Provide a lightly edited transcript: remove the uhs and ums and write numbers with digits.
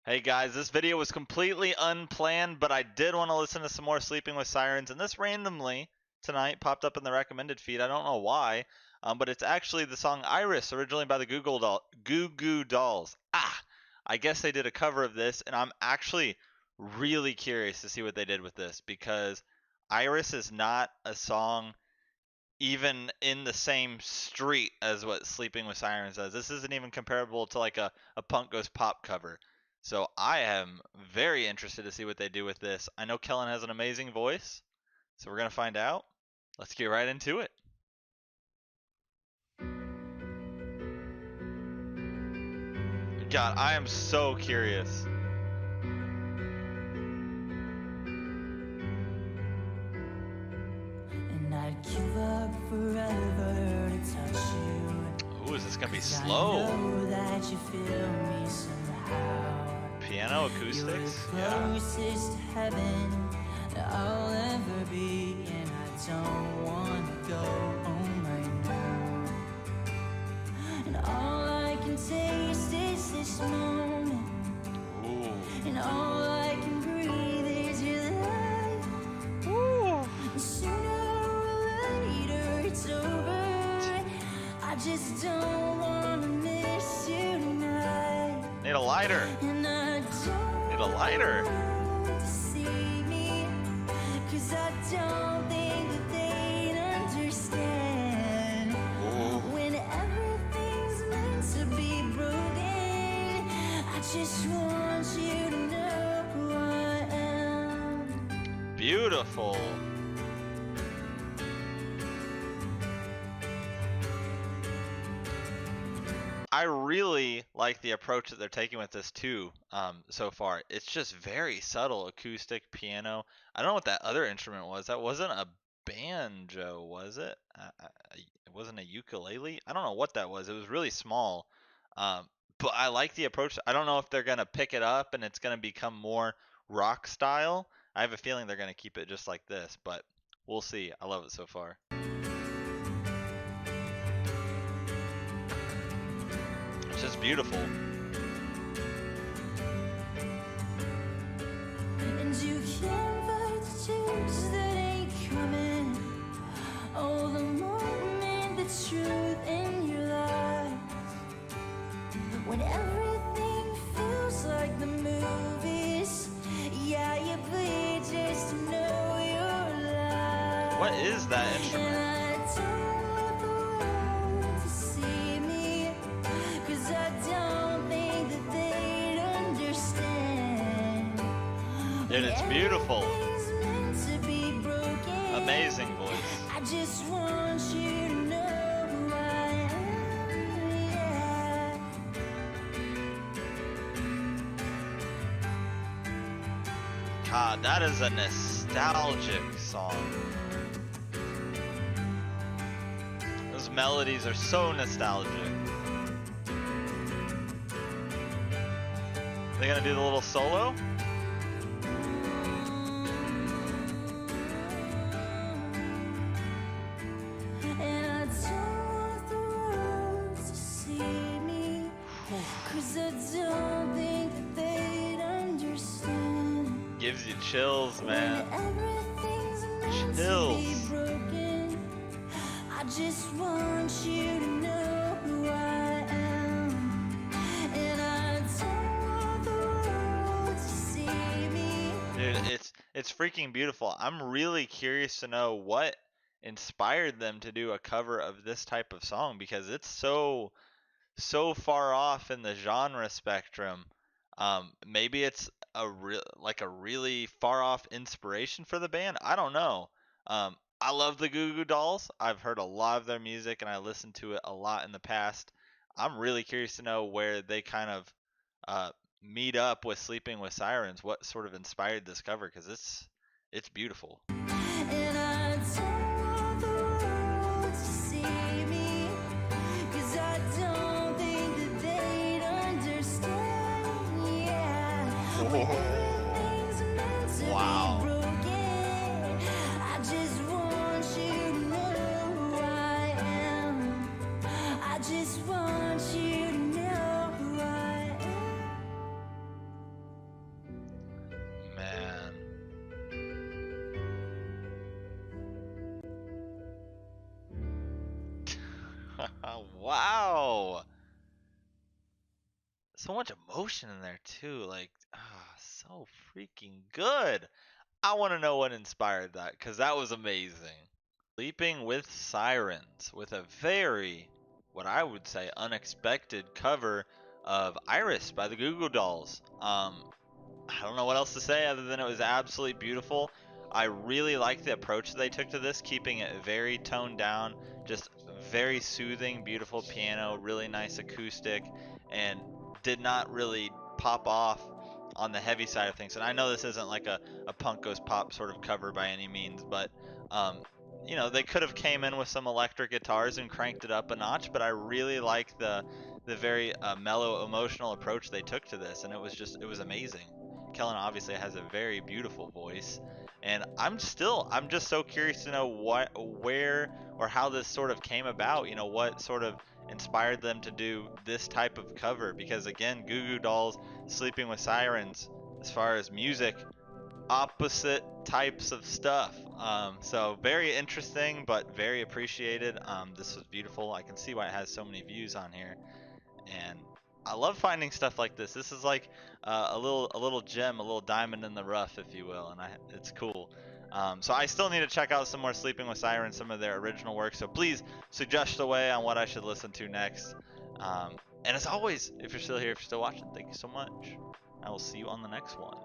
Hey guys, this video was completely unplanned, but I did want to listen to some more Sleeping with Sirens, and this randomly tonight popped up in the recommended feed. I don't know why, but it's actually the song Iris, originally by the Goo Goo Dolls. I guess they did a cover of this, and I'm actually really curious to see what they did with this, because Iris is not a song even in the same street as what Sleeping with Sirens does. This isn't even comparable to like a Punk Goes Pop cover. So I am very interested to see what they do with this. I know Kellen has an amazing voice, so we're going to find out. Let's get right into it. God, I am so curious. And I'd give up forever to touch you. Ooh, is this going to be slow? That you feel me somehow. Piano acoustics? You're the closest to heaven that I'll ever be, and I don't want to go home right now. And all I can taste is this moment. Ooh. And all I can breathe is your life. Ooh. And sooner or later it's over. I just don't want to miss you tonight. Need a lighter. And I don't Need a lighter. want to see me, 'cause I don't think that they'd understand. Ooh. When everything's meant to be broken, I just want you to know who I am. Beautiful. I really like the approach that they're taking with this too. So far, it's just very subtle acoustic piano. I don't know what that other instrument was. That wasn't a banjo, was it? It wasn't a ukulele. I don't know what that was. It was really small. But I like the approach. I don't know if they're gonna pick it up and it's gonna become more rock style. I have a feeling they're gonna keep it just like this, but we'll see. I love it so far. It's just beautiful. And you can't fight the tears that ain't coming. Oh, the moment, the truth in your life. When everything feels like the movies, yeah, you bleed just to know you're alive. What is that instrument? And I don't want the world to see me, 'cause I don't think that they'd understand. Dude, it's beautiful. Everything's meant to be broken. Amazing voice. I just want you to know who I am, yeah. God, that is a nostalgic song. Those melodies are so nostalgic. They gonna do the little solo? And I don't want the world to see me, 'cause I don't think that they'd understand. Gives you chills, man. When everything's meant Chills. to be broken, I just want you to know who I am. And I don't want the world to see me. Dude, it's freaking beautiful. I'm really curious to know what inspired them to do a cover of this type of song, because it's so far off in the genre spectrum. Maybe it's a really far off inspiration for the band. I don't know. I love the Goo Goo Dolls. I've heard a lot of their music and I listened to it a lot in the past. I'm really curious to know where they kind of meet up with Sleeping with Sirens. What sort of inspired this cover, because it's beautiful. And I don't want the world to see me, 'cause I don't think that they'd understand, yeah. When everything's meant to Wow. be broken, I just want you to know who I am. I just want you to know who I am. Wow. So much emotion in there too. Like, so freaking good. I want to know what inspired that because that was amazing. Sleeping with Sirens with a very, what I would say, unexpected cover of Iris by the Goo Goo Dolls. I don't know what else to say other than it was absolutely beautiful. I really like the approach they took to this, keeping it very toned down, just very soothing, beautiful piano, really nice acoustic, and did not really pop off on the heavy side of things. And I know this isn't like a punk goes pop sort of cover by any means, but um, they could have came in with some electric guitars and cranked it up a notch, but I really like the very mellow emotional approach they took to this, and it was amazing. Kellen obviously has a very beautiful voice, and I'm just so curious to know where, or how this sort of came about. What sort of inspired them to do this type of cover? Because again, Goo Goo Dolls, Sleeping with Sirens, as far as music, opposite types of stuff. So very interesting, but very appreciated. This was beautiful. I can see why it has so many views on here, and I love finding stuff like this. This is like a little gem, a little diamond in the rough, if you will, and it's cool. So I still need to check out some more Sleeping with Sirens, some of their original work. So please suggest a way on what I should listen to next. And as always, if you're still here, if you're still watching, thank you so much. I will see you on the next one.